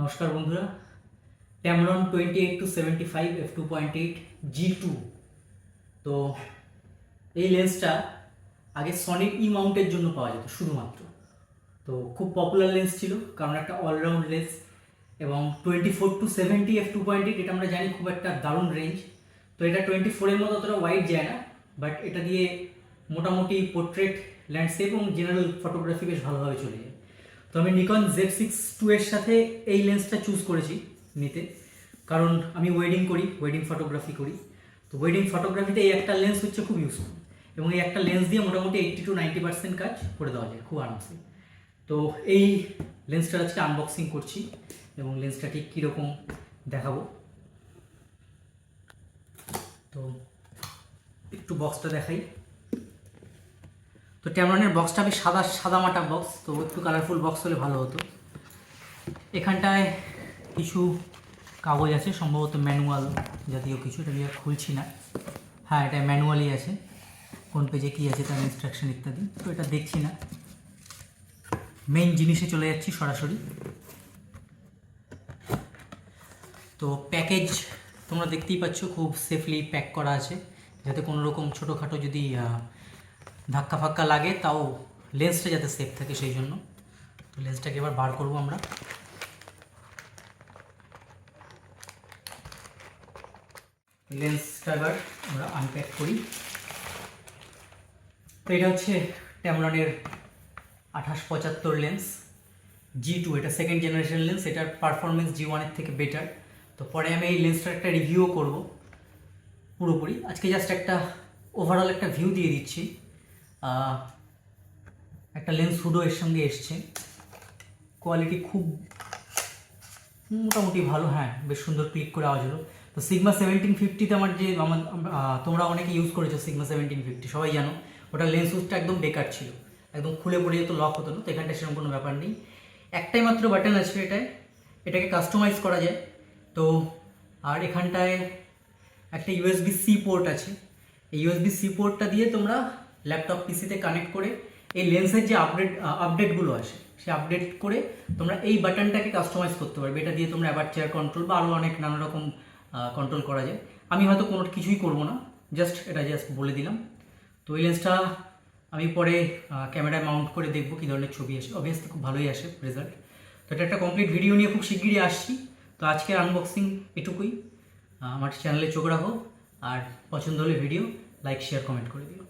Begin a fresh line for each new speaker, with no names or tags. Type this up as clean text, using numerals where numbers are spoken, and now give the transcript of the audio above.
নমস্কার বন্ধুরা, ট্যামরন 28-75 f2.8 G2। তো এই লেন্সটা আগে সনির ই মাউন্টের জন্য পাওয়া যেত শুধুমাত্র। তো খুব পপুলার লেন্স ছিল কারণ একটা অলরাউন্ড লেন্স, এবং 24-70 f2.8 এটা আমরা জানি খুব একটা দারুণ রেঞ্জ। তো এটা 24-এর মতো অতটা ওয়াইড যায় না, বাট এটা দিয়ে মোটামুটি পোর্ট্রেট, ল্যান্ডস্কেপ এবং জেনারেল ফটোগ্রাফি বেশ ভালোভাবে চলে যায়। তো আমি নিকন Z6 II এর সাথে এই লেন্সটা চুজ করেছি নিতে, কারণ আমি ওয়েডিং ফটোগ্রাফি করি। তো ওয়েডিং ফটোগ্রাফিতে এই একটা লেন্স হচ্ছে খুব ইউজফুল, এবং এই একটা লেন্স দিয়ে মোটামুটি 80-90% কাজ করে দেওয়া যায় খুব আরামসে। তো এই লেন্সটার আজকে আনবক্সিং করছি এবং লেন্সটা ঠিক কীরকম দেখাবো। তো একটু বক্সটা দেখাই। তো ট্যামরনের বক্সটা আমি সাদা মাটা বক্স, তো একটু কালারফুল বক্স হলে ভালো হতো। এখানটায় কিছু কাগজ আছে, সম্ভবত ম্যানুয়াল জাতীয় কিছু, এটা আমি আর খুলছি না। হ্যাঁ, এটা ম্যানুয়ালই আছে, কোন পেজে কী আছে তার ইনস্ট্রাকশন ইত্যাদি, তো এটা দেখছি না। মেইন জিনিসে চলে যাচ্ছি সরাসরি। তো প্যাকেজ তোমরা দেখতেই পাচ্ছ, খুব সেফলি প্যাক করা আছে, যাতে কোনো রকম ছোটোখাটো যদি ধাক্কা ফাক্কা লাগে তাও লেন্সটা যাতে সেফ থাকে সেই জন্য। তো লেন্সটাকে এবার বার করবো আমরা। লেন্সটা এবার আমরা আনপ্যাক করি। তো এটা হচ্ছে ট্যামরনের 28-75 লেন্স G2, এটা সেকেন্ড জেনারেশন লেন্স। এটার পারফরমেন্স G1-এর থেকে বেটার। তো পরে আমি এই লেন্সটার একটা রিভিউও করব পুরোপুরি। আজকে জাস্ট একটা ওভারঅল একটা ভিউ দিয়ে দিচ্ছি। একটা লেন্স হুডও এর সঙ্গে এসছে, কোয়ালিটি খুব মোটামুটি ভালো। হ্যাঁ, বেশ সুন্দর ক্লিক করে আওয়াজ হলো। তো সিগমা 1750-তে তোমরা অনেকে ইউজ করেছো সিগমা 1750, সবাই জানো ওটা লেন্স হুডটা একদম বেকার ছিল, একদম খুলে পড়ে যেত, লক হতো না। তো এখানটা সেরকম কোনো ব্যাপার নেই, একটাই মাত্র বাটন আছে এটাকে কাস্টমাইজ করা যায়। তো আর এখানটায় একটা USB-C পোর্ট আছে। এই USB-C পোর্টটা দিয়ে তোমরা ল্যাপটপ পিসিতে কানেক্ট করে এই লেন্সের যে আপডেটগুলো আসে সেই আপডেট করে তোমরা এই বাটনটাকে কাস্টমাইজ করতে পারবে। এটা দিয়ে তোমরা অ্যাপারচার কন্ট্রোল বা আরও অনেক নানা রকম কন্ট্রোল করা যায়। আমি হয়তো কোনো কিছুই করবো না, জাস্ট বলে দিলাম। তো এই লেন্সটা আমি পরে ক্যামেরায় মাউন্ট করে দেখবো কী ধরনের ছবি আসে। অবভিয়াসলি খুব ভালোই আসে রেজাল্ট। তো এটা একটা কমপ্লিট ভিডিও নিয়ে খুব শিগগিরই আসছি। তো আজকের আনবক্সিং এটুকুই। আমার চ্যানেলে চোখ রাখো, আর পছন্দ হলে ভিডিও লাইক, শেয়ার, কমেন্ট করে দিও।